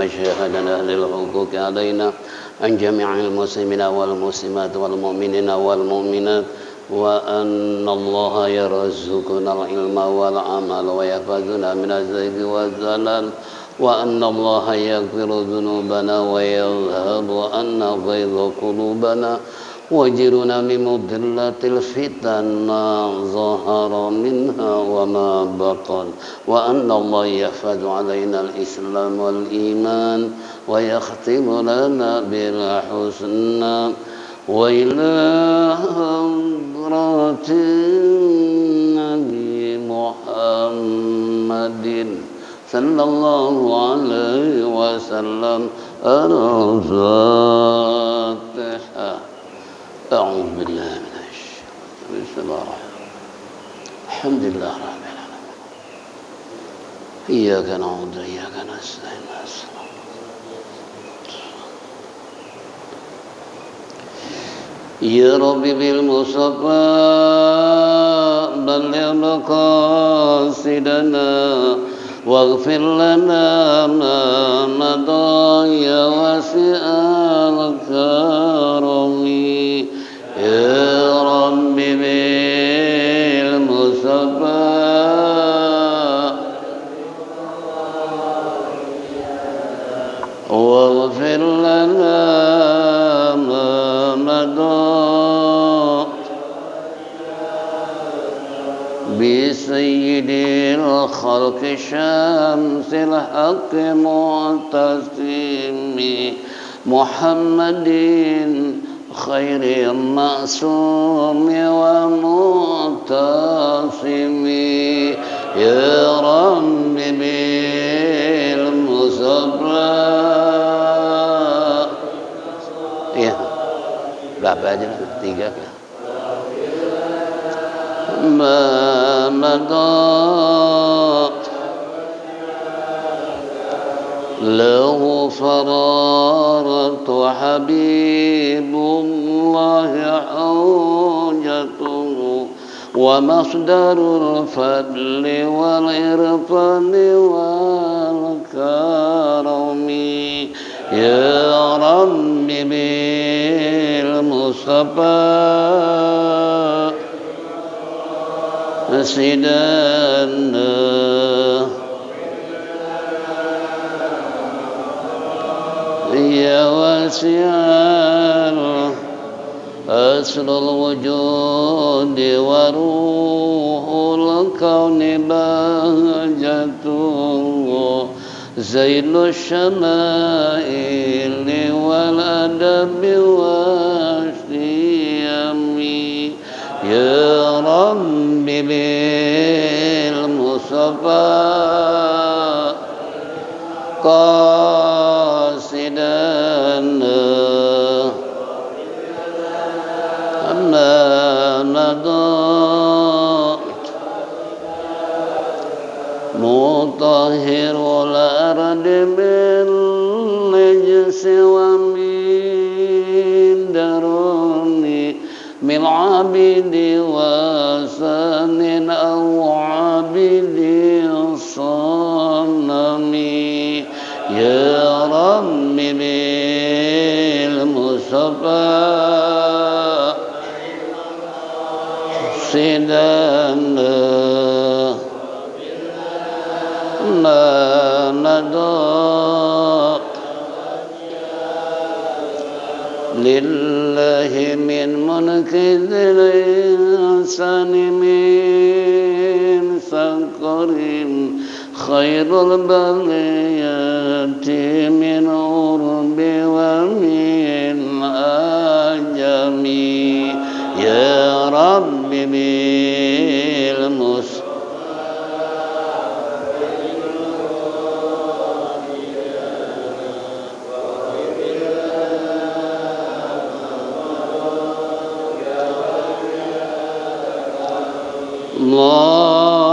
شاهدنا أهل الحقوق علينا عن جميع المسلمين والمسلمات والمؤمنين والمؤمنات وأن الله يرزقنا العلم والعمل ويحفظنا من الزيغ والزلال وأن الله يغفر ذنوبنا ويذهب عنا غيظ قلوبنا ويجرنا من مضلات الفتن ما ظهر منها وما بطن وأن الله يحفظ علينا الإسلام والإيمان ويختم لنا بالحسنى وإلى حضرة النبي محمد صلى الله عليه وسلم الفاتحة. أعوذ بالله من الشيطان بسم الله الرحمن الرحيم الحمد لله رب العالمين إياك نعبد وإياك نستعين يا رب بالمصطفى بلغ مقاصدنا واغفر لنا ما مضى يا واسع الكرم يا رب بالمصطفى واغفر لنا ما مضى بسيد الخلق شمس الحق معتصم محمد خير معصوم ومعتصم يا رب بالمصطفى ya berapa aja lah 3 ya ما مضى له فرارة حبيب الله حوجته ومصدر الفضل والعرفان والكرم يا رب بالمصطفى سيدنا يا واسع أصل الوجود وروح الكون بهجته زين الشمائل والأدب والشيم يا رب بالمصطفى قاصدنا أما مضى مطهر الأرض بالنجس ومن دروني من عبد وثن أو عبد صنم يا رب بالمصطفى سيدنا ما مضى لله من منكذ الإنسان من سكر خير البريات من عرب ومن أجم يا رب بالمصطفى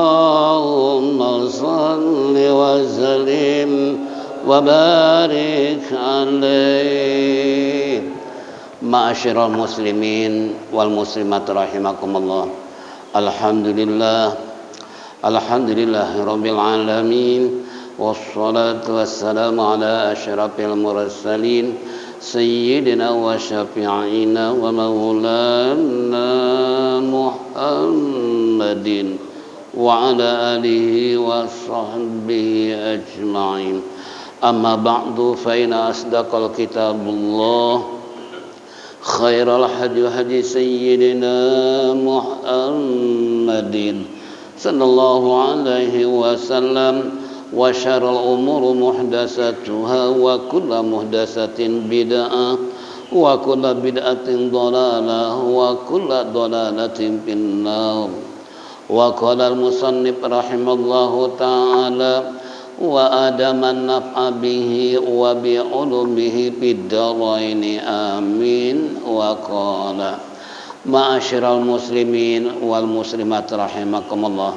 اللهم صل وسلم وبارك عليه. Ma'asyiral muslimin wal muslimat rahimakumullah. Alhamdulillah rabbil alamin والصلاة والسلام على أشرف المرسلين سيدنا وشفيعنا ومولانا محمد وعلى آله وصحبه أجمعين. أما بعد فإن أصدق الكتاب الله خير الهدي هدي سيدنا محمد صلى الله عليه وسلم وشر الأمور محدثاتها وكل محدثة بدعة وكل بدعة ضلالة وكل ضلالة في النار. وقال المصنف رحمه الله تعالى وآدم النفع به وبعلومه في الدارين آمين. وقال ma'asyiral muslimin wal muslimat rahimakumullah.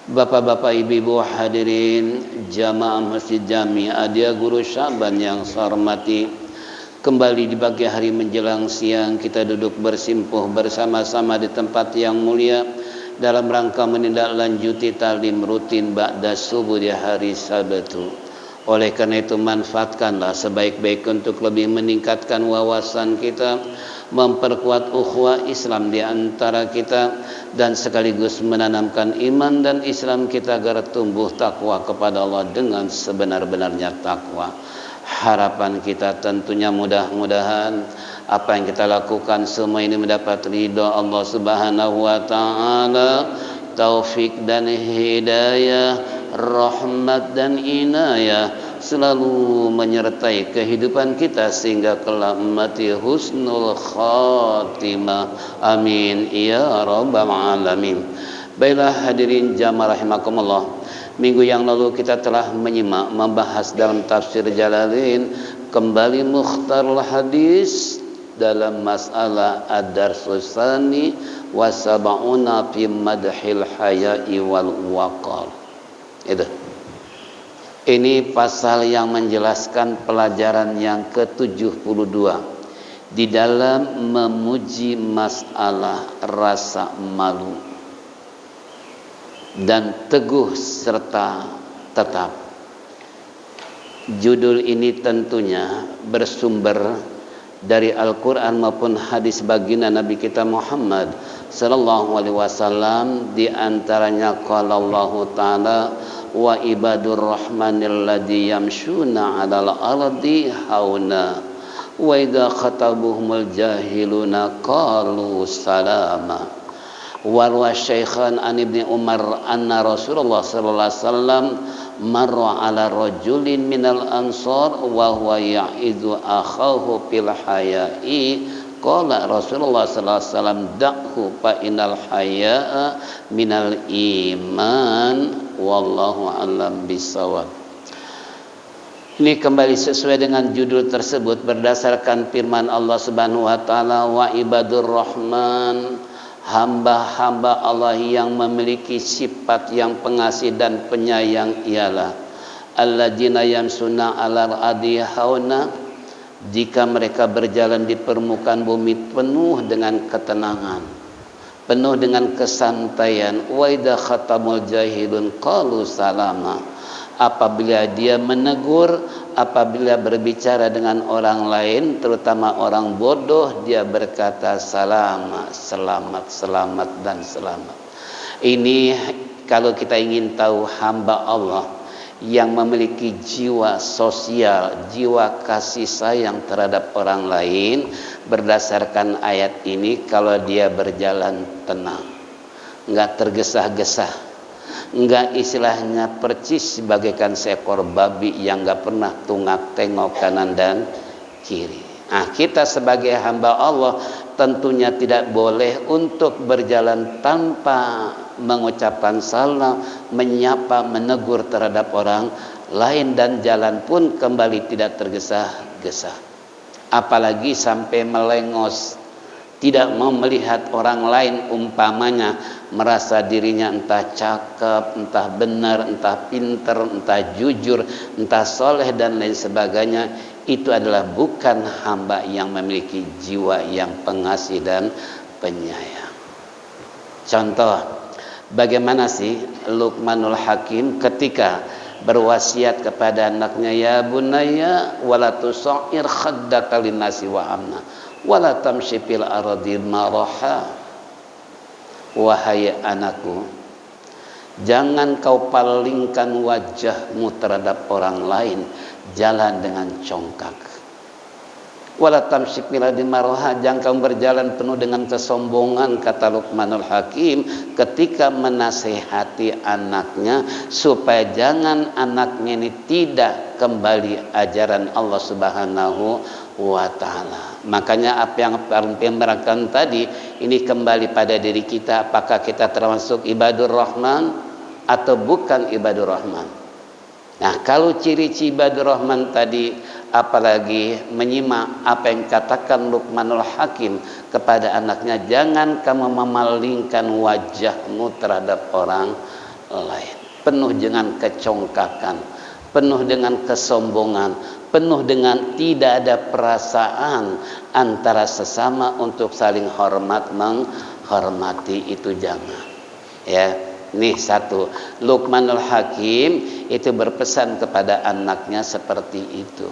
Bapak-bapak, ibu-ibu hadirin jamaah Masjid Jami Adia Guru Syaban yang saya hormati, kembali di pagi hari menjelang siang kita duduk bersimpuh bersama-sama di tempat yang mulia dalam rangka menindaklanjuti taklim rutin ba'da subuh di hari Sabtu. Oleh karena itu manfaatkanlah sebaik-baik untuk lebih meningkatkan wawasan kita, memperkuat ukhuwah Islam di antara kita, dan sekaligus menanamkan iman dan Islam kita agar tumbuh takwa kepada Allah dengan sebenar-benarnya takwa. Harapan kita tentunya mudah-mudahan apa yang kita lakukan semua ini mendapat ridha Allah Subhanahu wa taala, taufik dan hidayah, rahmat dan inayah selalu menyertai kehidupan kita sehingga kelak mati husnul khatimah. Amin ya rabbal alamin. Baiklah hadirin jamaah rahimakumullah, minggu yang lalu kita telah menyimak membahas dalam tafsir Jalalain kembali mukhtarul hadis dalam masalah ad-darsus tsani wa sab'una fi madhil haya'i wal waqar. Itu. Ini pasal yang menjelaskan pelajaran yang ke-72 di dalam memuji masalah rasa malu dan teguh serta tetap. Judul ini tentunya bersumber dari Al-Quran maupun hadis baginda Nabi kita Muhammad sallallahu alaihi wasallam, di antaranya qala Allah taala wa ibadur rahmanil ladzi yamshuna 'alal ardi hauna wa idza khatabuhumul jahiluna qalu salama. Warwa Syaikhan an Ibni Umar anna Rasulullah sallallahu alaihi wasallam marra ala rajulin minal ansar wa huwa ya'idu akhahu fil haya'i qala Rasulullah sallallahu alaihi wasallam da'hu fa innal haya'a minal iman wallahu a'lam bisawab. Ini kembali sesuai dengan judul tersebut berdasarkan firman Allah Subhanahu wa taala wa ibadur rahman, hamba-hamba Allah yang memiliki sifat yang pengasih dan penyayang ialah alladzina yamsuna 'alal ardi hauna, jika mereka berjalan di permukaan bumi penuh dengan ketenangan, penuh dengan kesantaian. Wa idza khatamul jahilun qalu salama, apabila dia menegur, apabila berbicara dengan orang lain, terutama orang bodoh, dia berkata salama, selamat, selamat dan selamat. Ini kalau kita ingin tahu hamba Allah yang memiliki jiwa sosial, jiwa kasih sayang terhadap orang lain, berdasarkan ayat ini, kalau dia berjalan tenang, enggak tergesa-gesa, enggak istilahnya percis bagaikan seekor babi yang enggak pernah tungak tengok kanan dan kiri. Nah, kita sebagai hamba Allah tentunya tidak boleh untuk berjalan tanpa mengucapkan salam, menyapa, menegur terhadap orang lain, dan jalan pun kembali tidak tergesa-gesa. Apalagi sampai melengos, tidak mau melihat orang lain, umpamanya merasa dirinya entah cakep, entah benar, entah pinter, entah jujur, entah soleh dan lain sebagainya. Itu adalah bukan hamba yang memiliki jiwa yang pengasih dan penyayang. Contoh, bagaimana sih Luqmanul Hakim ketika berwasiat kepada anaknya, ya bunayya wala tusair khaddaka linnasi wa amna wala tamshi fil ardi maraha. Wahai anakku, jangan kau palingkan wajahmu terhadap orang lain, jalan dengan congkak. Wala tamshi fil ardi maraha, jangan kau berjalan penuh dengan kesombongan, kata Luqmanul Hakim ketika menasehati anaknya supaya jangan anaknya ini tidak kembali ajaran Allah Subhanahu wa taala. Makanya apa yang pemerakan tadi ini kembali pada diri kita, apakah kita termasuk ibadur rahman atau bukan ibadur rahman. Nah, kalau ciri-ciri ibadur rahman tadi, apalagi menyimak apa yang katakan Luqmanul Hakim kepada anaknya, jangan kamu memalingkan wajahmu terhadap orang lain, penuh dengan kecongkakan, penuh dengan kesombongan, penuh dengan tidak ada perasaan antara sesama untuk saling hormat menghormati, itu jangan. Ya, nih satu, Luqmanul Hakim itu berpesan kepada anaknya seperti itu.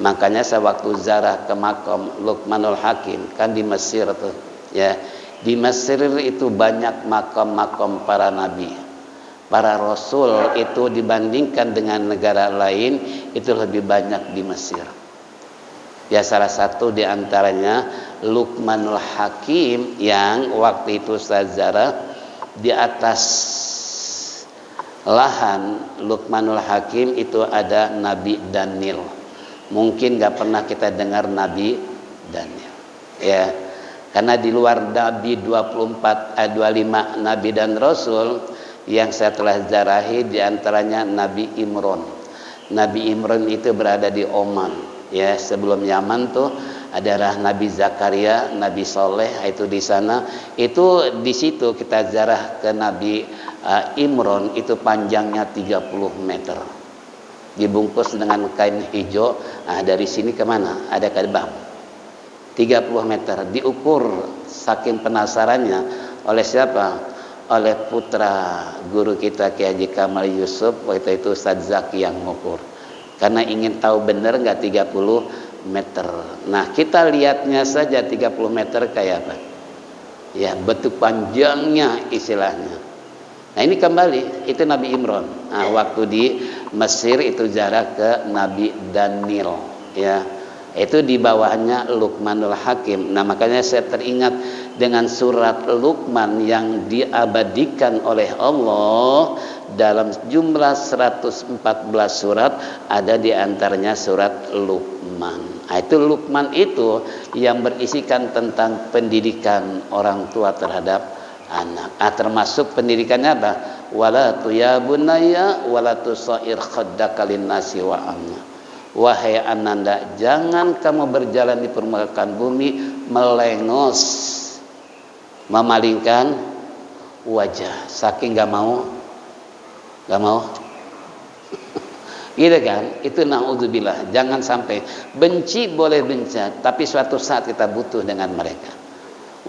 Makanya sewaktu ziarah ke makam Luqmanul Hakim kan di Mesir tuh, ya. Di Mesir itu banyak makam-makam para nabi. Para rasul itu dibandingkan dengan negara lain itu lebih banyak di Mesir. Ya, salah satu di antaranya Luqmanul Hakim yang waktu itu saya ziarah, di atas lahan Luqmanul Hakim itu ada Nabi Daniel. Mungkin gak pernah kita dengar Nabi Daniel, ya, karena di luar Nabi 25 Nabi dan Rasul yang saya telah zarahi diantaranya Nabi Imran. Nabi Imran itu berada di Oman, ya, sebelum Yaman tuh adalah Nabi Zakaria, Nabi Soleh itu di sana. Itu di situ kita zarah ke Nabi Imran, itu panjangnya 30 meter. Dibungkus dengan kain hijau. Nah, dari sini kemana? Ada Ka'bah 30 meter. Diukur saking penasarannya oleh siapa? Oleh putra guru kita Kiai Haji Kamal Yusuf, waktu itu Ustaz Zaki yang mengukur. Karena ingin tahu benar nggak 30 meter. Nah, kita lihatnya saja 30 meter kayak apa? Ya, bentuk panjangnya istilahnya. Nah, ini kembali, itu Nabi Imran. Nah, waktu di Mesir itu jarak ke Nabi Daniel, ya. Itu di bawahnya Luqmanul Hakim. Nah, makanya saya teringat dengan surat Luqman yang diabadikan oleh Allah dalam jumlah 114 surat, ada di antaranya surat Luqman. Nah, itu Luqman itu yang berisikan tentang pendidikan orang tua terhadap anak. Termasuk pendidikannya apa? Wala tu ya bunayya wala tusair khaddaka linnasi wa amna. Wahai ananda, jangan kamu berjalan di permukaan bumi melengos, memalingkan wajah, saking gak mau gitu kan. Itu naudzubillah. Jangan sampai benci, boleh benci, tapi suatu saat kita butuh dengan mereka.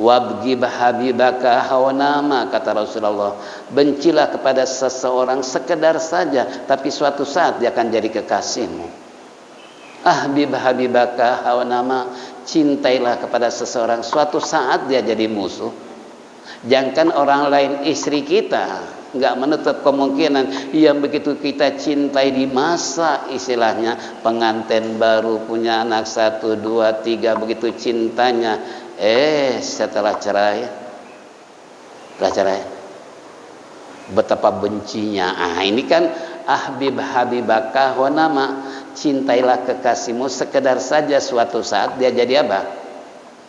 Wabgi habibaka hawanama, kata Rasulullah. Bencilah kepada seseorang sekedar saja, tapi suatu saat dia akan jadi kekasihmu. Habibaka hawanama, cintailah kepada seseorang, suatu saat dia jadi musuh. Jangan orang lain, istri kita, nggak menutup kemungkinan yang begitu kita cintai di masa istilahnya pengantin baru, punya anak 1, 2, 3, begitu cintanya, setelah cerai betapa bencinya. Ini kan habibaka wa nama, cintailah kekasihmu sekedar saja, suatu saat dia jadi apa?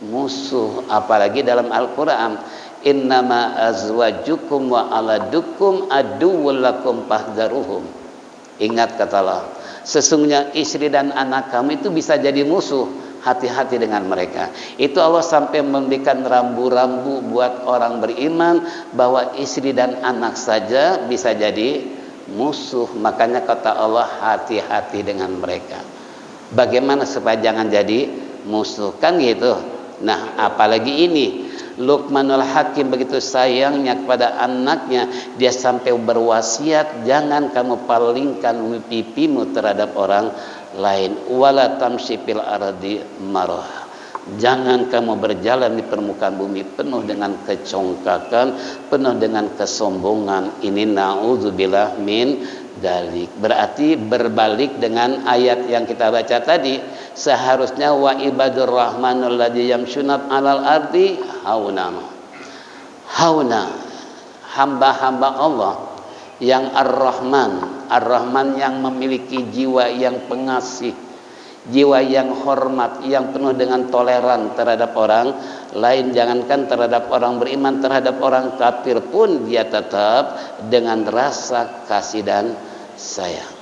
Musuh. Apalagi dalam Al-Qur'an, innama azwajukum wa aladukum aduwwul lakum fahdharuhum. Ingat kata Allah, sesungguhnya istri dan anak kamu itu bisa jadi musuh, hati-hati dengan mereka. Itu Allah sampai memberikan rambu-rambu buat orang beriman bahwa istri dan anak saja bisa jadi musuh. Makanya kata Allah, hati-hati dengan mereka. Bagaimana supaya jangan jadi musuh, kan gitu. Nah, apalagi ini Luqmanul Hakim begitu sayangnya kepada anaknya, dia sampai berwasiat, jangan kamu palingkan pipimu terhadap orang lain. Wala tamshi fil ardi marah. Jangan kamu berjalan di permukaan bumi penuh dengan kecongkakan, penuh dengan kesombongan. Ini na'udzubillah min dalik. Berarti berbalik dengan ayat yang kita baca tadi. Seharusnya wa ibadur rahmanul ladzi yamshuna 'alal ardi hauna. Hauna, hamba-hamba Allah yang Ar-Rahman, Ar-Rahman yang memiliki jiwa yang pengasih, jiwa yang hormat, yang penuh dengan toleran terhadap orang lain. Jangankan terhadap orang beriman, terhadap orang kafir pun dia tetap dengan rasa kasih dan sayang.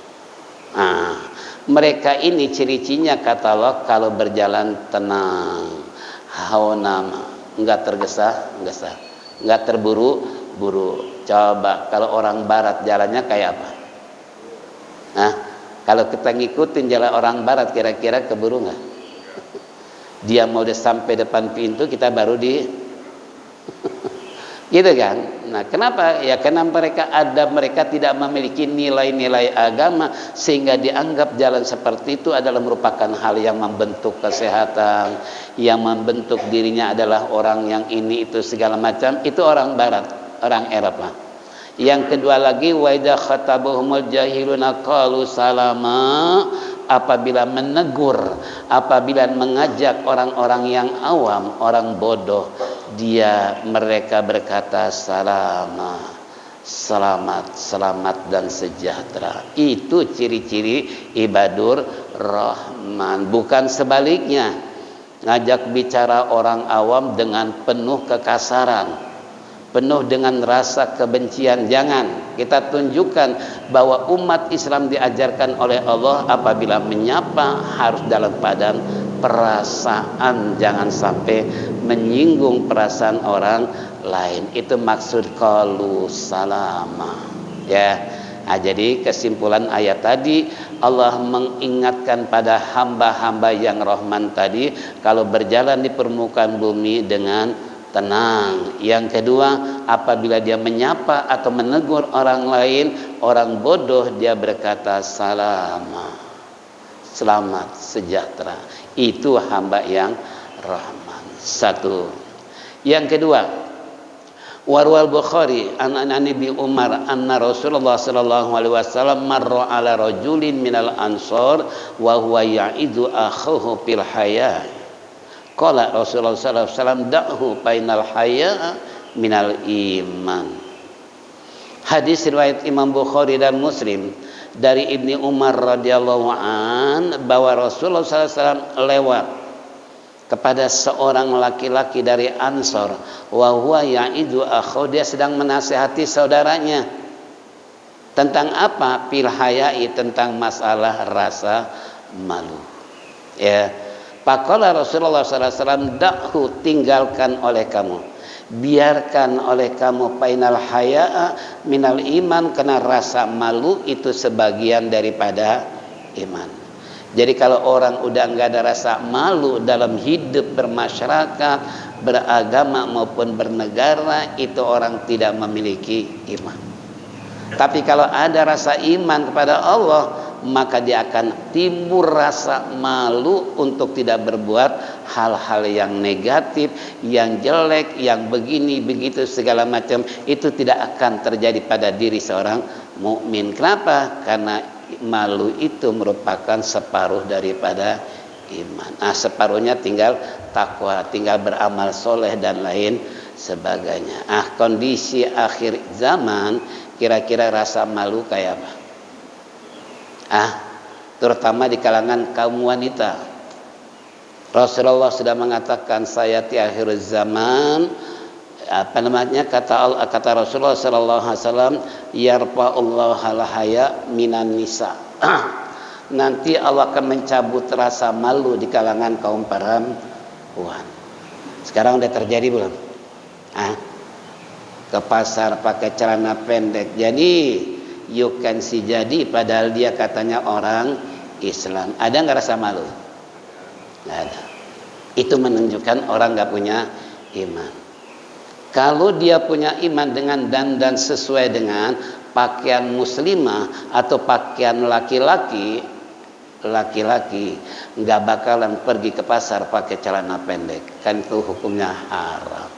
Mereka ini ciri-cirinya kata Allah, kalau berjalan tenang, haunama, enggak tergesa-gesa, enggak terburu-buru. Coba kalau orang barat jalannya kayak apa? Kalau kita ngikutin jalan orang barat, kira-kira keburu nggak? Dia mau udah sampai depan pintu, kita baru di gitu kan? Nah, kenapa? Ya karena mereka tidak memiliki nilai-nilai agama, sehingga dianggap jalan seperti itu adalah merupakan hal yang membentuk kesehatan, yang membentuk dirinya adalah orang yang ini itu segala macam. Itu orang barat, orang Eropa. Yang kedua lagi, wa idza khatabuhumul jahiluna qalu salama. Apabila menegur, apabila mengajak orang-orang yang awam, orang bodoh, mereka berkata salama, selamat dan sejahtera. Itu ciri-ciri ibadur rahman. Bukan sebaliknya, ngajak bicara orang awam dengan penuh kekasaran, penuh dengan rasa kebencian. Jangan. Kita tunjukkan bahwa umat Islam diajarkan oleh Allah apabila menyapa harus dalam keadaan perasaan, jangan sampai menyinggung perasaan orang lain. Itu maksud qalu salama. Ya. Nah, jadi kesimpulan ayat tadi, Allah mengingatkan pada hamba-hamba yang rahman tadi, kalau berjalan di permukaan bumi dengan tenang. Yang kedua, apabila dia menyapa atau menegur orang lain, orang bodoh, dia berkata salama, selamat, sejahtera. Itu hamba yang rahman. Satu. Yang kedua, warwal Bukhari an Nabi Umar anna Rasulullah sallallahu alaihi wasallam marra ala rajulin minal ansor wa huwa ya'idu akhahu fil haya. Qala Rasulullah sallallahu alaihi wasallam da'hu bainal haya minal iman. Hadis riwayat Imam Bukhari dan Muslim dari Ibni Umar radhiyallahu an bahwa Rasulullah sallallahu alaihi wasallam lewat kepada seorang laki-laki dari Ansor, wa huwa ya'idu akhahu, dia sedang menasihati saudaranya tentang apa? Fil haya'i, tentang masalah rasa malu. Ya. Faqala Rasulullah sallallahu alaihi wasallam da'hu, tinggalkan oleh kamu, biarkan oleh kamu, painal haya'a minal iman, karena rasa malu itu sebagian daripada iman. Jadi kalau orang udah enggak ada rasa malu dalam hidup bermasyarakat, beragama maupun bernegara, itu orang tidak memiliki iman. Tapi kalau ada rasa iman kepada Allah, maka dia akan timbul rasa malu untuk tidak berbuat hal-hal yang negatif, yang jelek, yang begini begitu segala macam. Itu tidak akan terjadi pada diri seorang mukmin. Kenapa? Karena malu itu merupakan separuh daripada iman. Separuhnya tinggal takwa, tinggal beramal soleh dan lain sebagainya. Kondisi akhir zaman, kira-kira rasa malu kayak apa? Terutama di kalangan kaum wanita. Rasulullah sudah mengatakan, saya di akhir zaman, kata Rasulullah sallallahu alaihi wasallam, yarfa'ullahu al-haya minan nisa. Nanti Allah akan mencabut rasa malu di kalangan kaum perempuan. Sekarang udah terjadi belum? Ke pasar pakai celana pendek, jadi you can see, jadi padahal dia katanya orang Islam. Ada nggak rasa malu? Nggak ada. Itu menunjukkan orang nggak punya iman. Kalau dia punya iman dengan dandan sesuai dengan pakaian muslimah atau pakaian laki-laki, laki-laki nggak bakalan pergi ke pasar pakai celana pendek, kan itu hukumnya haram.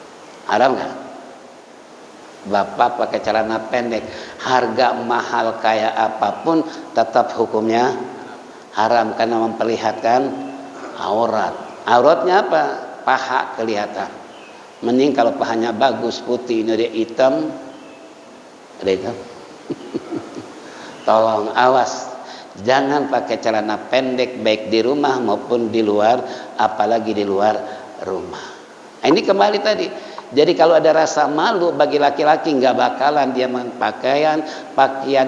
Haram nggak? Bapak pakai celana pendek, harga mahal kayak apapun tetap hukumnya haram karena memperlihatkan aurat. Auratnya apa? Paha kelihatan. Mending kalau pahanya bagus putih, ini dia hitam, ada hitam. Tolong awas, jangan pakai celana pendek baik di rumah maupun di luar, apalagi di luar rumah. Nah, ini kembali tadi. Jadi kalau ada rasa malu bagi laki-laki, nggak bakalan dia pakaian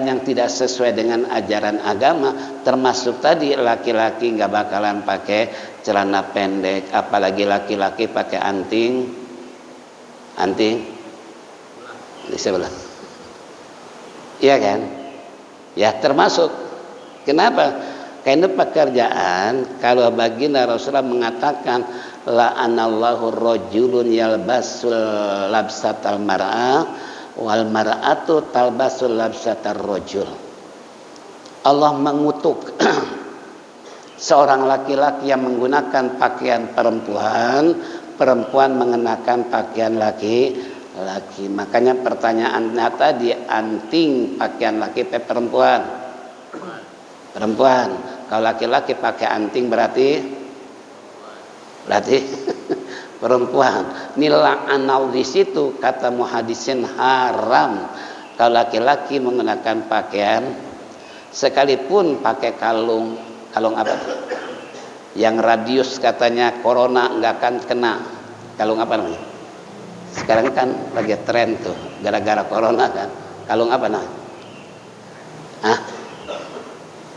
yang tidak sesuai dengan ajaran agama. Termasuk tadi laki-laki nggak bakalan pakai celana pendek, apalagi laki-laki pakai anting di sebelah. Iya kan? Ya termasuk. Kenapa? Karena pekerjaan, kalau baginda Rasulullah mengatakan la'anallahu rajulun yalbasul labsatal mar'ah wal mar'atu talbasul labsatar rajul. Allah mengutuk seorang laki-laki yang menggunakan pakaian perempuan, perempuan mengenakan pakaian laki-laki. Makanya pertanyaannya tadi, anting pakaian laki perempuan. Perempuan. Kalau laki-laki pakai anting berarti perempuan. Nila anal di situ kata muhadisin haram kalau laki-laki menggunakan pakaian, sekalipun pakai kalung apa? Yang radius katanya corona nggak akan kena. Kalung apa namanya? Sekarang kan lagi tren tuh gara-gara corona kan. Kalung apa nah?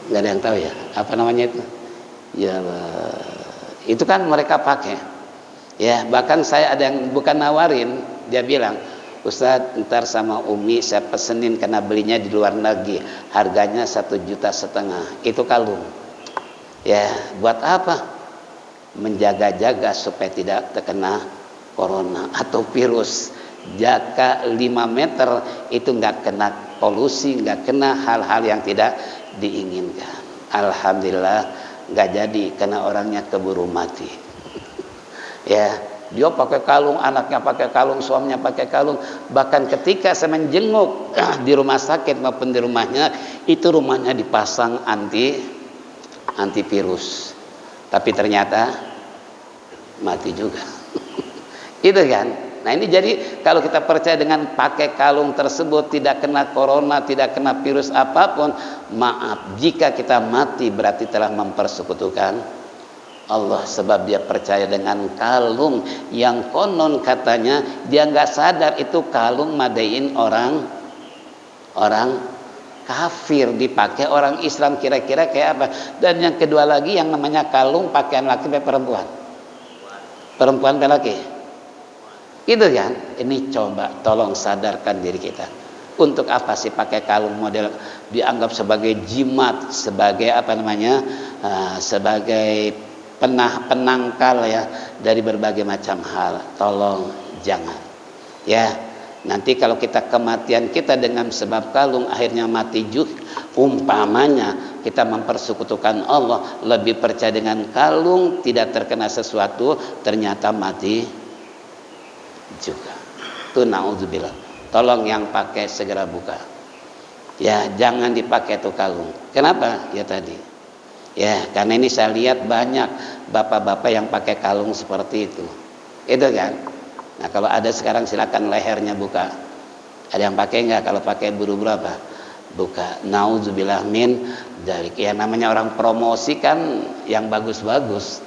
Nggak ada yang tahu ya. Apa namanya itu? Ya itu kan mereka pakai. Ya bahkan saya ada yang bukan nawarin, dia bilang, Ustadz ntar sama Umi saya pesenin karena belinya di luar negeri, harganya 1,5 juta. Itu kalung. Ya buat apa? Menjaga-jaga supaya tidak terkena corona atau virus. Jaka 5 meter itu nggak kena polusi, nggak kena hal-hal yang tidak diinginkan. Alhamdulillah nggak jadi karena orangnya keburu mati. Ya dia pakai kalung, anaknya pakai kalung, suaminya pakai kalung. Bahkan ketika saya menjenguk di rumah sakit maupun di rumahnya, itu rumahnya dipasang antivirus, tapi ternyata mati juga. Itu kan. Nah ini jadi kalau kita percaya dengan pakai kalung tersebut tidak kena corona, tidak kena virus apapun, maaf, jika kita mati berarti telah mempersekutukan Allah, sebab dia percaya dengan kalung yang konon katanya dia nggak sadar itu kalung madain orang kafir, dipakai orang Islam, kira-kira kayak apa. Dan yang kedua lagi yang namanya kalung pakaian laki perempuan laki. Gitu kan? Ini coba tolong sadarkan diri kita. Untuk apa sih pakai kalung model dianggap sebagai jimat, sebagai apa namanya? Sebagai penangkal ya dari berbagai macam hal. Tolong jangan. Ya. Nanti kalau kita kematian kita dengan sebab kalung akhirnya mati juga, umpamanya kita mempersekutukan Allah, lebih percaya dengan kalung tidak terkena sesuatu, ternyata mati juga. Itu naudzubillah. Tolong yang pakai segera buka. Ya, jangan dipakai tuh kalung. Kenapa? Ya tadi. Ya, karena ini saya lihat banyak bapak-bapak yang pakai kalung seperti itu. Itu kan? Nah, kalau ada sekarang silakan lehernya buka. Ada yang pakai enggak? Kalau pakai buru-buru apa? Buka. Naudzubillah min dzalik. Ya namanya orang promosi kan yang bagus-bagus.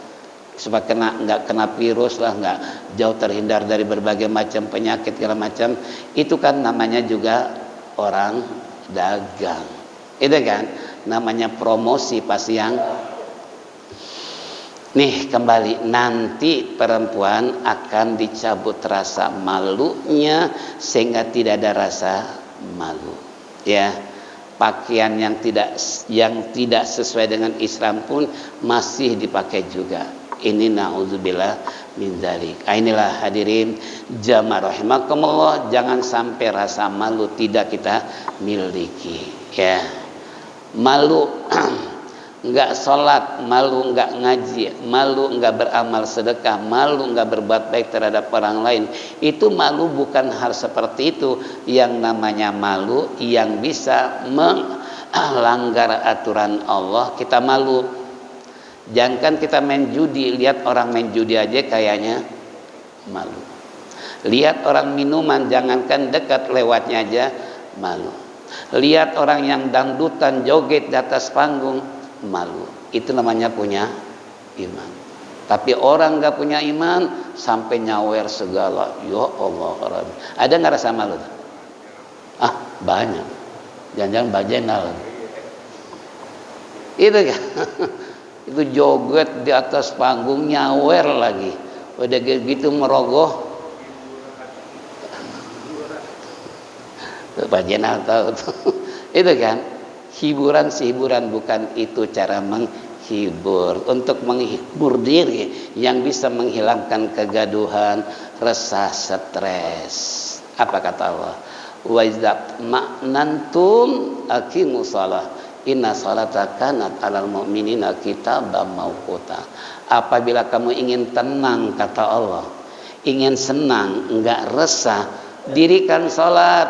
Supaya enggak kena virus lah, enggak jauh terhindar dari berbagai macam penyakit segala macam. Itu kan namanya juga orang dagang. Itu kan namanya promosi pasti yang. Nih kembali, nanti perempuan akan dicabut rasa malunya sehingga tidak ada rasa malu. Ya, pakaian yang tidak sesuai dengan Islam pun masih dipakai juga. Ini naudzubillah min dzalik. Inilah hadirin jamaah rahimakumullah, jangan sampai rasa malu tidak kita miliki ya. Malu enggak sholat, malu enggak ngaji, malu enggak beramal sedekah, malu enggak berbuat baik terhadap orang lain. Itu malu bukan hal seperti itu. Yang namanya malu yang bisa melanggar aturan Allah, kita malu. Jangan kita main judi, lihat orang main judi aja kayaknya malu. Lihat orang minuman, jangankan dekat, lewatnya aja malu. Lihat orang yang dangdutan joget di atas panggung, malu. Itu namanya punya iman. Tapi orang nggak punya iman sampai nyawer segala, ya Allah. Ada nggak rasa malu? Ah, banyak. Jangan-jangan bajenal. Itu kan. Itu joget di atas panggung, nyawer lagi. Udah gitu merogoh. Pak Jenal tahu tuh. Itu kan hiburan bukan itu cara menghibur. Untuk menghibur diri yang bisa menghilangkan kegaduhan, resah, stres. Apa kata Allah? Wa idza ma'nantum aqimus shalah. Inna salata kanat alal mu'minina kitaban mauquta. Apabila kamu ingin tenang, kata Allah, ingin senang, enggak resah, dirikan salat.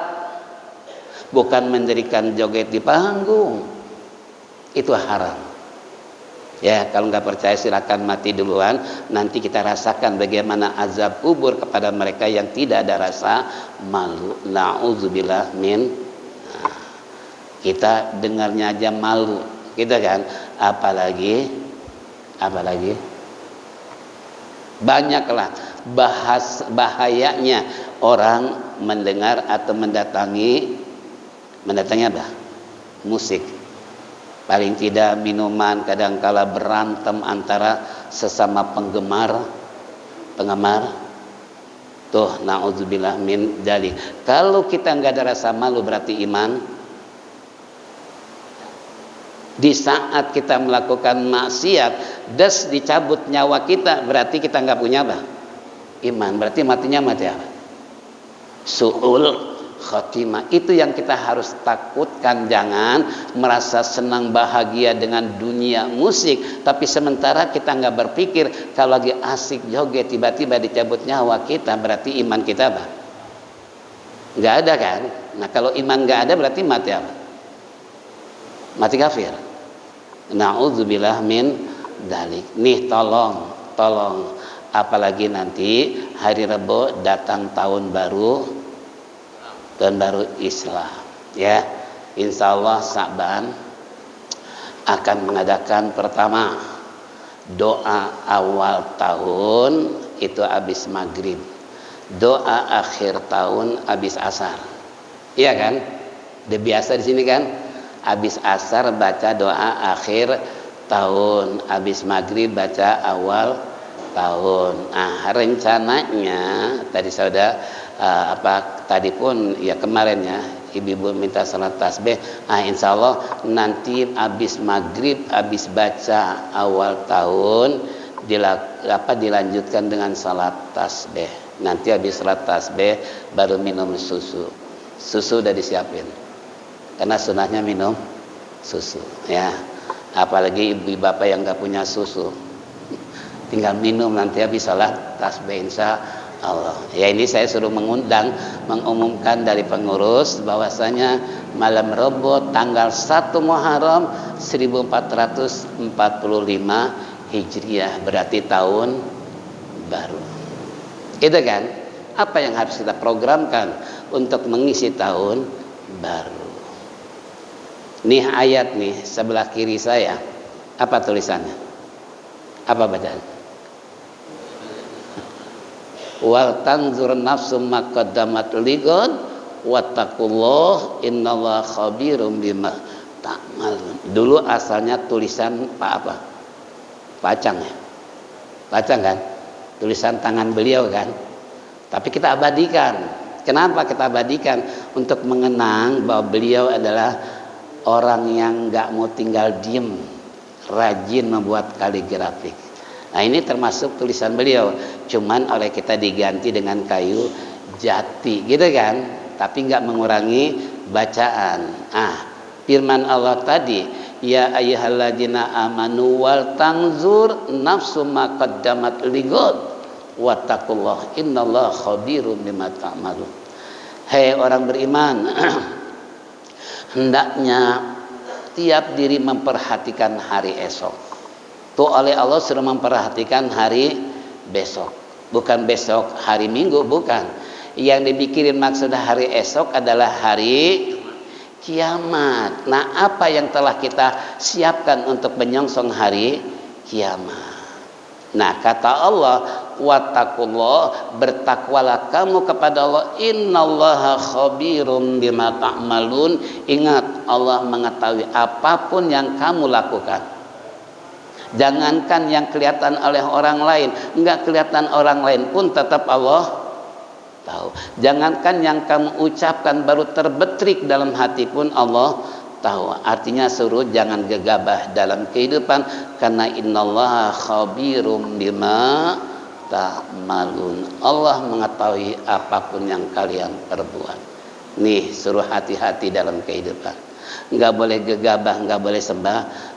Bukan mendirikan joget di panggung. Itu haram. Ya, kalau enggak percaya silakan mati duluan, nanti kita rasakan bagaimana azab kubur kepada mereka yang tidak ada rasa malu. Nauzubillah min. Kita dengarnya aja malu, gitu kan? Apalagi banyaklah bahayanya orang mendengar atau mendatangi apa? Musik. Paling tidak minuman, kadangkala berantem antara sesama penggemar. Tuh, naudzubillah min dzalik. Kalau kita nggak ada rasa malu berarti iman. Di saat kita melakukan maksiat, das dicabut nyawa kita, berarti kita nggak punya apa? Iman. Berarti matinya mati apa? Su'ul khotimah. Itu yang kita harus takutkan. Jangan merasa senang bahagia dengan dunia musik, tapi sementara kita nggak berpikir kalau lagi asik joget tiba-tiba dicabut nyawa kita, berarti iman kita apa? Nggak ada kan? Nah, kalau iman nggak ada berarti mati apa? Mati kafir. Na'udzubillah min dzalik. Nih tolong apalagi nanti hari Rebo datang tahun baru Islam ya. Insyaallah Sa'ban akan mengadakan pertama doa awal tahun itu habis maghrib, doa akhir tahun habis asar. Iya kan? Udah biasa di sini kan? Habis asar baca doa akhir tahun, habis maghrib baca awal tahun. Nah, rencananya tadi saudara tadi pun ya kemarin ya ibu-ibu minta salat tasbih. Insya Allah nanti habis maghrib habis baca awal tahun dilanjutkan dengan salat tasbih. Nanti habis salat tasbih baru minum susu. Susu udah disiapin. Karena sunahnya minum susu ya. Apalagi ibu bapak yang nggak punya susu, tinggal minum nanti habis salat tasbih insya Allah. Ya, ini saya suruh mengumumkan dari pengurus bahwasanya malam Rebo tanggal 1 Muharram 1445 Hijriah berarti tahun baru. Itu kan apa yang harus kita programkan untuk mengisi tahun baru. Nih ayat nih sebelah kiri saya, apa tulisannya? Apa bacaan? Wal tanzur nafsum ma qaddamat lighad wattaqullah innallaha khabirum bima ta'malun. Dulu asalnya tulisan Pak apa? Pacang ya? Pacang kan? Tulisan tangan beliau kan? Tapi kita abadikan. Kenapa kita abadikan? Untuk mengenang bahwa beliau adalah orang yang nggak mau tinggal diem, rajin membuat kaligrafik. Nah, ini termasuk tulisan beliau, cuman oleh kita diganti dengan kayu jati gitu kan, tapi nggak mengurangi bacaan. Firman Allah tadi, ya ayyuhalladzina amanu wal tanzur nafsu ma qaddamat lighad wattaqullah innallaha khabirum bima ta'malun. Hei orang beriman, hendaknya tiap diri memperhatikan hari esok. Tuh oleh Allah suruh memperhatikan hari besok, bukan besok hari Minggu, bukan. Yang dipikirin maksud hari esok adalah hari kiamat. Nah, apa yang telah kita siapkan untuk menyongsong hari kiamat? Nah, kata Allah, wattaqullah, bertakwalah kamu kepada Allah, innallaha khabirum bima ta'malun. Ingat, Allah mengetahui apapun yang kamu lakukan. Jangankan yang kelihatan oleh orang lain, enggak kelihatan orang lain pun tetap Allah tahu. Jangankan yang kamu ucapkan baru terbetrik dalam hati pun Allah tahu. Artinya suruh jangan gegabah dalam kehidupan, karena innallaha khabirum bima ta'malun. Allah mengetahui apapun yang kalian perbuat. Nih, suruh hati-hati dalam kehidupan. Enggak boleh gegabah, enggak boleh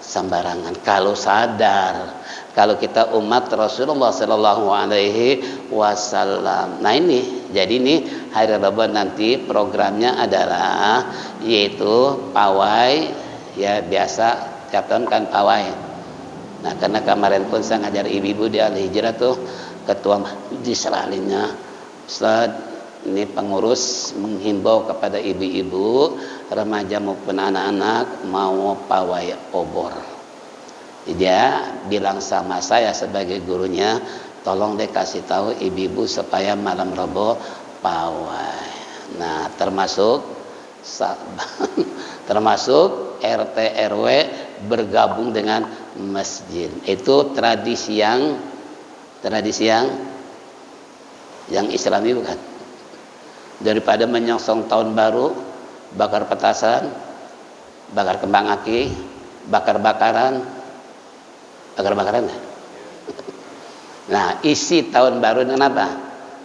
sembarangan. Kalau sadar, kalau kita umat Rasulullah Sallallahu Alaihi Wasallam. Nah ini, jadi ini hari Rabu nanti programnya adalah yaitu pawai, ya biasa Captain kan pawai. Nah karena kemarin pun saya ngajar ibu-ibu di Al-Hijrah tuh, ketua majlis lainnya Ustaz, ini pengurus menghimbau kepada ibu-ibu, remaja maupun anak-anak mau pawai obor. Dia bilang sama saya sebagai gurunya, tolong deh kasih tahu ibu-ibu supaya malam Rabu pawai. Nah, termasuk RT RW bergabung dengan masjid. Itu tradisi yang Islami bukan? Daripada menyongsong tahun baru, bakar petasan, bakar kembang api, bakar-bakaran. Nah, isi tahun baru dengan apa?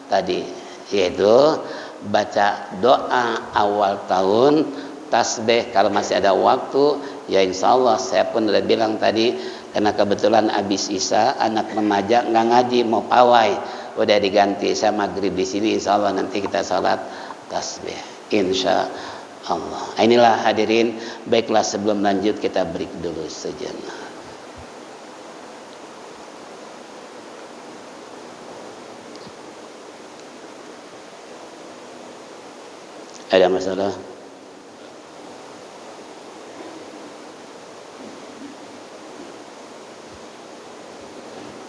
Tadi, yaitu baca doa awal tahun, tasbih kalau masih ada waktu. Ya insya Allah, saya pun udah bilang tadi, karena kebetulan habis Isya, anak remaja nggak ngaji, mau pawai. Udah diganti, saya maghrib di sini, insya Allah nanti kita salat tasbih, insya Allah. Inilah hadirin, baiklah sebelum lanjut kita break dulu sejenak. Ada masalah?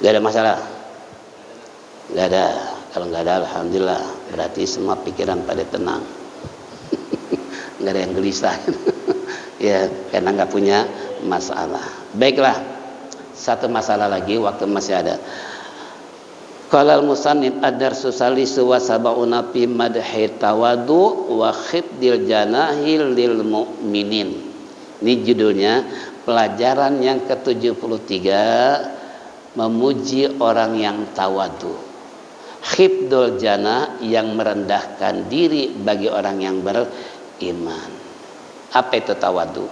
Gak ada masalah? Gak ada. Kalau gak ada, alhamdulillah, berarti semua pikiran pada tenang. Gak ada yang gelisah. Ya, karena gak punya masalah. Baiklah, satu masalah lagi, waktu masih ada. Qala al-musannif ad-darsu salisu wa sab'una fi madhi tawadu wa khifdil janahil lil mu'minin. Ini judulnya, pelajaran yang ke-73, memuji orang yang tawadu. Khifdul janah, yang merendahkan diri bagi orang yang beriman. Apa itu tawadu?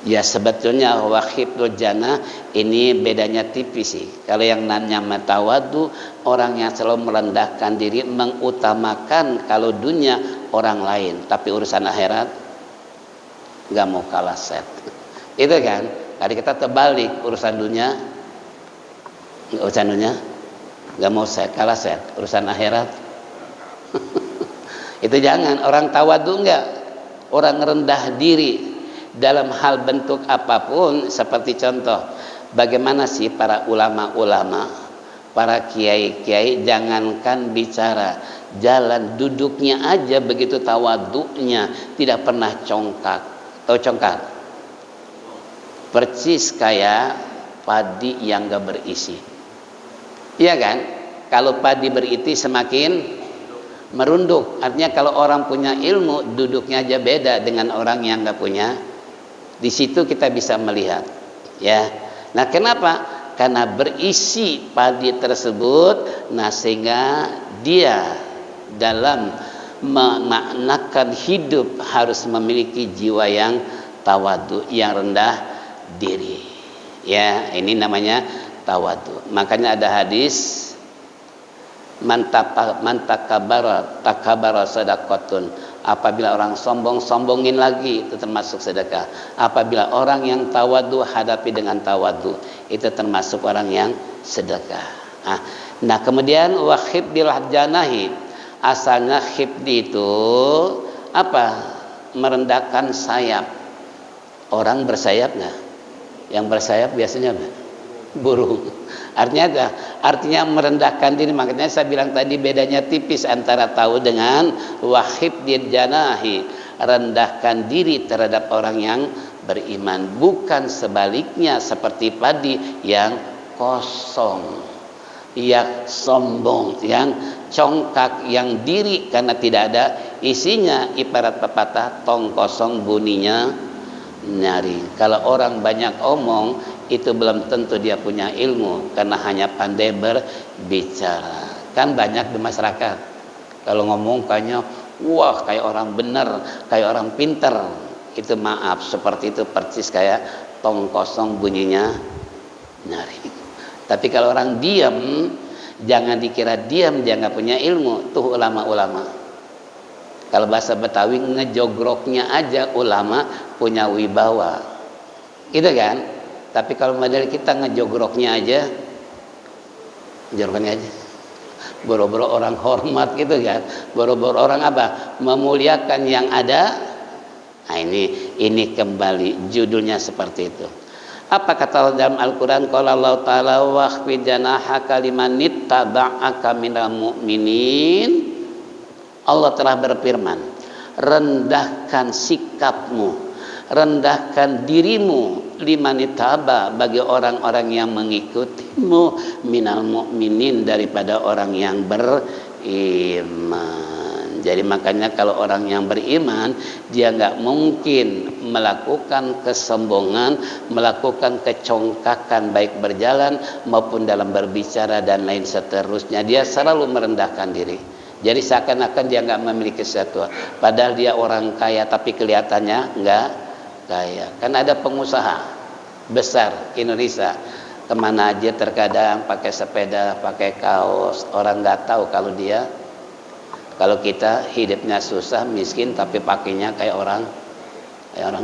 Ya sebetulnya wa khifdul janah ini bedanya tipis sih. Kalau yang namanya tawadu, orang yang selalu merendahkan diri, mengutamakan kalau dunia orang lain, tapi urusan akhirat nggak mau kalah set. Itu kan? Tadi kita terbalik, urusan dunia nggak mau set, kalah set. Urusan akhirat itu jangan. Orang tawadu enggak, orang rendah diri dalam hal bentuk apapun. Seperti contoh, bagaimana sih para ulama-ulama, para kiai-kiai, jangankan bicara, jalan duduknya aja begitu tawadunya, tidak pernah congkak. Tahu congkak? Persis kayak padi yang gak berisi. Iya kan? Kalau padi berisi semakin merunduk. Artinya kalau orang punya ilmu, duduknya aja beda dengan orang yang gak punya. Di situ kita bisa melihat, ya. Nah, kenapa? Karena berisi padi tersebut, nah sehingga dia dalam memaknakan hidup harus memiliki jiwa yang tawadu, yang rendah diri. Ya, ini namanya tawadu. Makanya ada hadis takabara sadaqatun. Apabila orang sombong-sombongin lagi, itu termasuk sedekah. Apabila orang yang tawadu hadapi dengan tawadu, itu termasuk orang yang sedekah. Nah kemudian wa khibdil janahi, asalnya khibdi itu apa? Merendahkan sayap. Orang bersayap nggak? Yang bersayap biasanya apa? Burung. Artinya merendahkan diri. Makanya saya bilang tadi bedanya tipis antara tahu dengan wahib janahi, rendahkan diri terhadap orang yang beriman, bukan sebaliknya seperti padi yang kosong, yang sombong, yang congkak, yang diri karena tidak ada isinya. Ibarat pepatah, tong kosong bunyinya nyaring. Kalau orang banyak omong, itu belum tentu dia punya ilmu, karena hanya pandai berbicara. Kan banyak di masyarakat kalau ngomong kayaknya wah kayak orang benar, kayak orang pinter. Itu maaf, seperti itu persis kayak tong kosong bunyinya nyaring. Tapi kalau orang diam, jangan dikira diam dia nggak punya ilmu. Tuh ulama-ulama, kalau bahasa Betawi ngejogroknya aja ulama punya wibawa, gitu kan. Tapi kalau model kita ngejogroknya aja, jogroknya aja, boro-boro orang hormat gitu kan, boro-boro orang apa? Memuliakan yang ada. Nah ini kembali judulnya seperti itu. Apa kata Allah dalam Al-Quran? Qala Allah Ta'ala wahfid janahaka liman ittaba'aka minal mu'minin. Allah telah berfirman, rendahkan sikapmu, rendahkan dirimu, limanitaba, bagi orang-orang yang mengikutimu, minal mu'minin, daripada orang yang beriman. Jadi makanya kalau orang yang beriman, dia nggak mungkin melakukan kesombongan, melakukan kecongkakan baik berjalan maupun dalam berbicara dan lain seterusnya. Dia selalu merendahkan diri. Jadi seakan-akan dia nggak memiliki sesuatu, padahal dia orang kaya tapi kelihatannya nggak kaya. Kan ada pengusaha besar Indonesia, kemana aja terkadang pakai sepeda, pakai kaos, orang nggak tahu kalau dia, kalau kita hidupnya susah, miskin, tapi pakainya kayak orang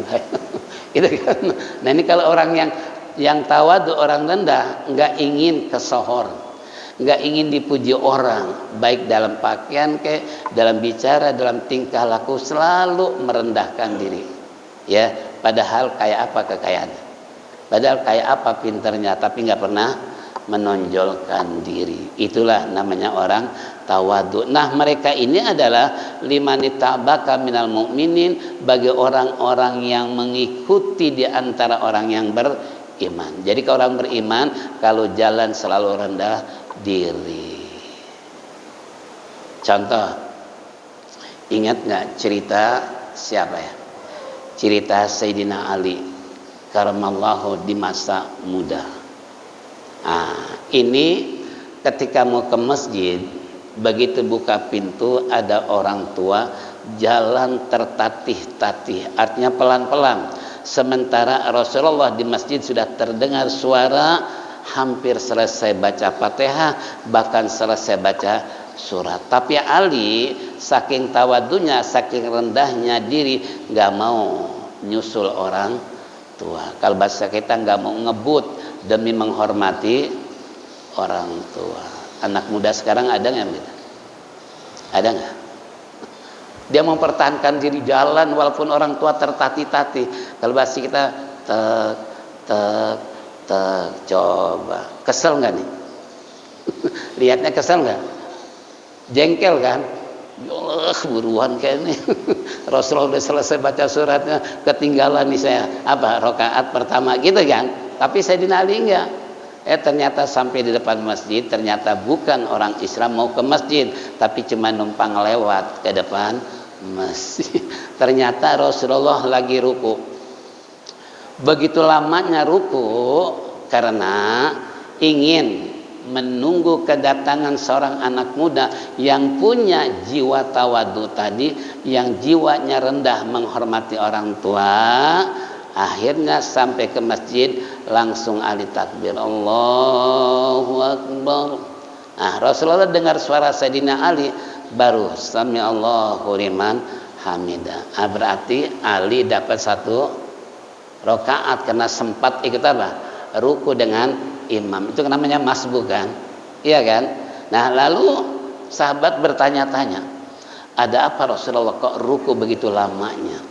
kaya. Gitu kan. Nah ini kalau orang yang tawadu, orang rendah, nggak ingin kesohor, nggak ingin dipuji orang, baik dalam pakaian kayak dalam bicara, dalam tingkah laku, selalu merendahkan diri. Ya, padahal kayak apa kekayaan, padahal kayak apa pinternya, tapi nggak pernah menonjolkan diri. Itulah namanya orang tawadu. Nah mereka ini adalah limanittabaka minal mu'minin, bagi orang-orang yang mengikuti di antara orang yang beriman. Jadi kalau orang beriman, kalau jalan selalu rendah diri. Contoh, ingat nggak cerita siapa ya? Cerita Sayyidina Ali karamallahu di masa muda. Ini ketika mau ke masjid, begitu buka pintu ada orang tua jalan tertatih-tatih, artinya pelan-pelan. Sementara Rasulullah di masjid sudah terdengar suara hampir selesai baca Fatihah, bahkan selesai baca surat. Tapi Ali saking tawadunya, saking rendahnya diri, nggak mau nyusul orang tua. Kalau bahasa kita nggak mau ngebut demi menghormati orang tua. Anak muda sekarang ada nggak gitu? Ada nggak? Dia mempertahankan diri jalan walaupun orang tua tertatih-tatih. Kalau bahasa kita coba, kesel nggak nih? Lihatnya kesel nggak? Jengkel kan? Yolah buruan kayak ini. Rasulullah udah selesai baca suratnya, ketinggalan nih saya rakaat pertama gitu kan? Tapi Sayyidina Ali enggak. Ternyata sampai di depan masjid, ternyata bukan orang Islam mau ke masjid, tapi cuma numpang lewat ke depan masjid. Ternyata Rasulullah lagi ruku. Begitu lamanya ruku karena ingin menunggu kedatangan seorang anak muda yang punya jiwa tawadu tadi, yang jiwanya rendah menghormati orang tua, akhirnya sampai ke masjid langsung Ali takbir, Allahu Akbar. Nah, Rasulullah dengar suara Sayyidina Ali baru sami Allahu liman hamidah. Berarti Ali dapat 1 rakaat karena sempat ikut apa? Ruku dengan imam. Itu namanya masbuk kan? Iya kan? Nah, lalu sahabat bertanya-tanya, ada apa Rasulullah kok ruku begitu lamanya?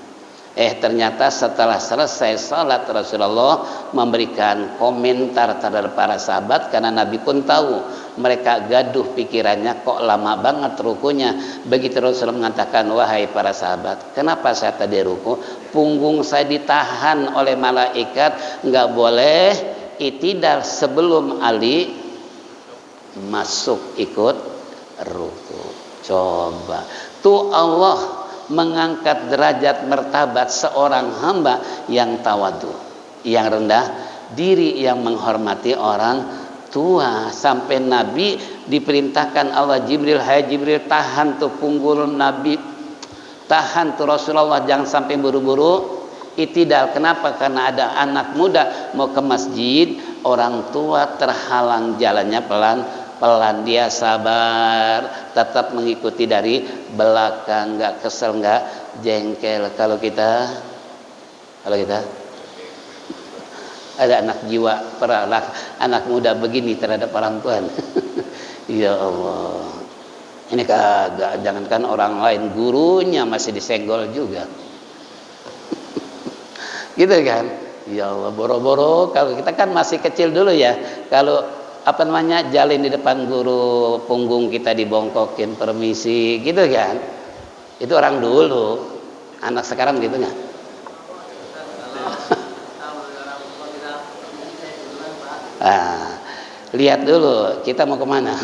Ternyata setelah selesai salat Rasulullah memberikan komentar terhadap para sahabat, karena Nabi pun tahu mereka gaduh pikirannya kok lama banget rukunya. Begitu Rasulullah mengatakan, wahai para sahabat, kenapa saya tadi ruku? Punggung saya ditahan oleh malaikat, nggak boleh itidal sebelum Ali masuk ikut ruku. Coba tuh Allah mengangkat derajat martabat seorang hamba yang tawadu, yang rendah diri, yang menghormati orang tua. Sampai Nabi diperintahkan Allah, Jibril, hai Jibril, tahan tuh punggung Nabi, tahan tuh Rasulullah, jangan sampai buru-buru itidal. Kenapa? Karena ada anak muda mau ke masjid, orang tua terhalang jalannya, pelan-pelan dia sabar, tetap mengikuti dari belakang, nggak kesel, nggak jengkel. Kalau kita ada anak jiwa peralak, anak muda begini terhadap orang tua. Ya Allah, ini kagak, jangankan orang lain, gurunya masih disenggol juga. Gitu kan? Ya Allah, boro-boro kalau kita kan masih kecil dulu ya, kalau jalan di depan guru, punggung kita dibongkokin, permisi gitu kan. Itu orang dulu. Anak sekarang gitu nggak? Lihat dulu kita mau kemana.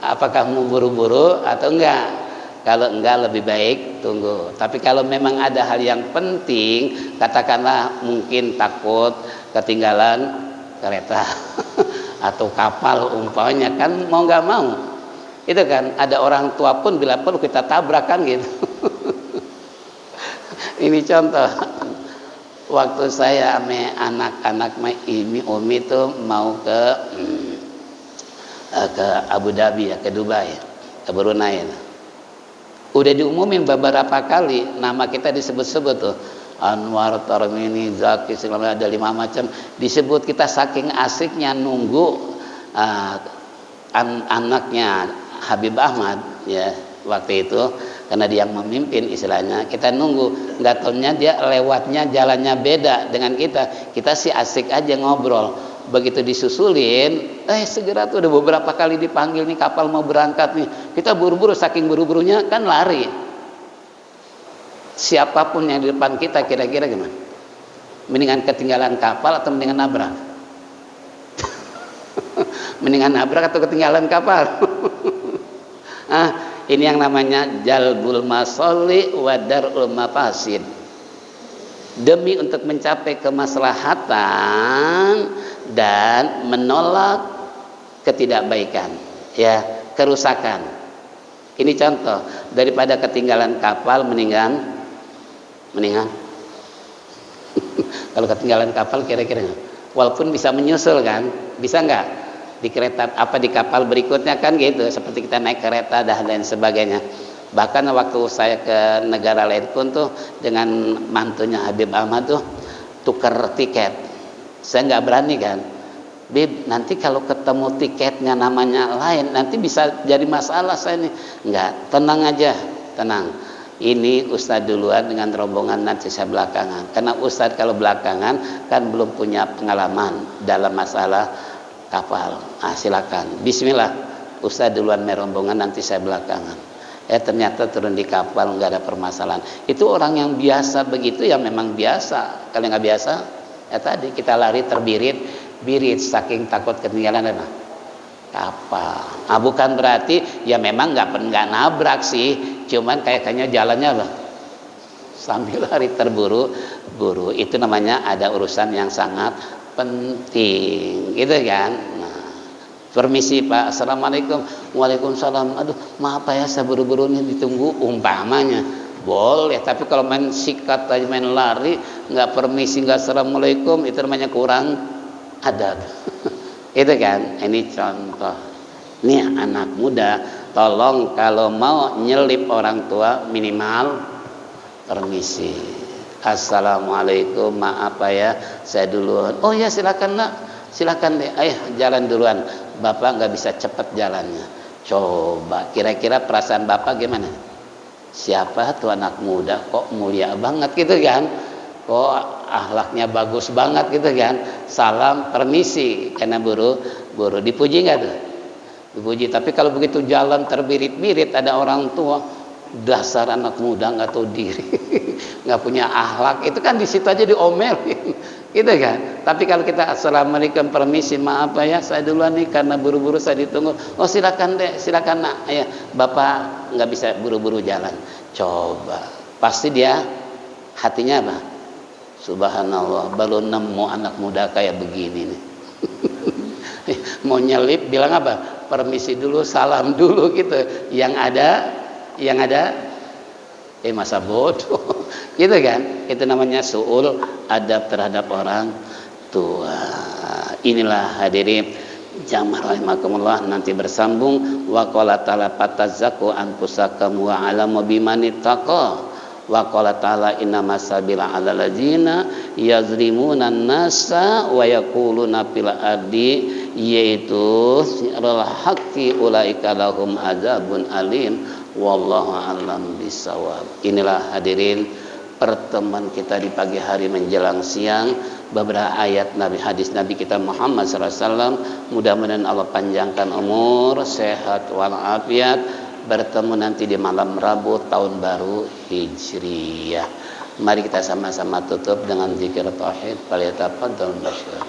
Apakah mau buru-buru atau enggak? Kalau enggak lebih baik tunggu. Tapi kalau memang ada hal yang penting, katakanlah mungkin takut ketinggalan kereta atau kapal umpamanya, kan mau nggak mau itu kan, ada orang tua pun bila perlu kita tabrakan gitu. Ini contoh waktu saya ame anak-anak Umi tuh mau ke Abu Dhabi ya, ke Dubai, ke Brunei. Udah diumumin beberapa kali, nama kita disebut-sebut tuh, Anwar, Tarmini, Zaki, segala ada 5 macam disebut. Kita saking asiknya nunggu anaknya Habib Ahmad ya waktu itu, karena dia yang memimpin istilahnya, kita nunggu. Nggak taunya dia lewatnya jalannya beda dengan kita sih asik aja ngobrol. Begitu disusulin, segera tuh udah beberapa kali dipanggil nih, kapal mau berangkat nih, kita buru-buru, saking buru-burunya kan lari. Siapapun yang di depan kita kira-kira gimana? Mendingan ketinggalan kapal atau mendingan nabrak? Mendingan nabrak atau ketinggalan kapal? Ini yang namanya jalbul masolli wa darul mafasid. Demi untuk mencapai kemaslahatan dan menolak ketidakbaikan, ya, kerusakan. Ini contoh, daripada ketinggalan kapal mendingan kalau ketinggalan kapal kira-kira, walaupun bisa menyusul kan, bisa nggak di kereta di kapal berikutnya kan gitu, seperti kita naik kereta dan lain sebagainya. Bahkan waktu saya ke negara lain pun tuh dengan mantunya Habib Ahmad tuh tukar tiket, saya nggak berani kan, Bib, nanti kalau ketemu tiketnya namanya lain nanti bisa jadi masalah saya nih. Nggak, tenang aja, tenang. Ini Ustadz duluan dengan rombongan, nanti saya belakangan. Karena Ustadz kalau belakangan kan belum punya pengalaman dalam masalah kapal. Silakan, bismillah, Ustadz duluan rombongan, nanti saya belakangan. Ternyata turun di kapal nggak ada permasalahan. Itu orang yang biasa begitu ya memang biasa. Kalau nggak biasa, tadi kita lari terbirit saking takut ketinggalan apa? Kapal. Bukan berarti ya memang nggak nabrak sih, cuman kayaknya jalannya apa? Sambil lari terburu-buru. Itu namanya ada urusan yang sangat penting, gitu kan? Permisi Pak, assalamualaikum. Waalaikumsalam. Aduh, maaf Pak ya, saya buru-buru nih ditunggu, umpamanya. Boleh, tapi kalau main sikat aja, main lari, nggak permisi, nggak assalamualaikum, itu namanya kurang adab. Itu kan, ini contoh. Nih anak muda, tolong kalau mau nyelip orang tua minimal permisi. Assalamualaikum, maaf Pak ya, saya duluan. Oh ya silakan nak, silakan deh, ayo jalan duluan. Bapak nggak bisa cepat jalannya. Coba kira-kira perasaan bapak gimana? Siapa tuh anak muda kok mulia banget gitu kan? Kok akhlaknya bagus banget gitu kan? Salam permisi karena buru dipuji nggak tuh? Dipuji. Tapi kalau begitu jalan terbirit-birit ada orang tua, dasar anak muda nggak tahu diri, nggak punya akhlak, itu kan di situ aja diomelin, gitu kan. Tapi kalau kita assalamualaikum permisi, maaf Pak ya, saya duluan nih karena buru-buru saya ditunggu. Oh silakan deh, silakan nak, ya bapak nggak bisa buru-buru jalan. Coba pasti dia hatinya apa? Subhanallah, baru nemu anak muda kayak begini nih. Mau nyelip bilang apa? Permisi dulu, salam dulu gitu. Yang ada masa bodoh. Gitu kan? Itu namanya su'ul adab terhadap orang tua. Inilah hadirin jamaah rahimakumullah, nanti bersambung wa qala ta'ala fatazakku anfusakum wa alamu bimanittaqa. Wa qala ta'ala innamas sabila 'alal ladzina yazlimuna an-nasa wa yaquluna fil ardi, yaitu al haqqi ulaika lahum adzabun alim wallahu a'lam bisawab. Inilah hadirin pertemuan kita di pagi hari menjelang siang, beberapa ayat Nabi, hadis Nabi kita Muhammad SAW. Mudah-mudahan Allah panjangkan umur, sehat walafiat. Bertemu nanti di malam Rabu tahun baru Hijriyah. Mari kita sama-sama tutup dengan zikir tauhid. Falyatafadhal basyir.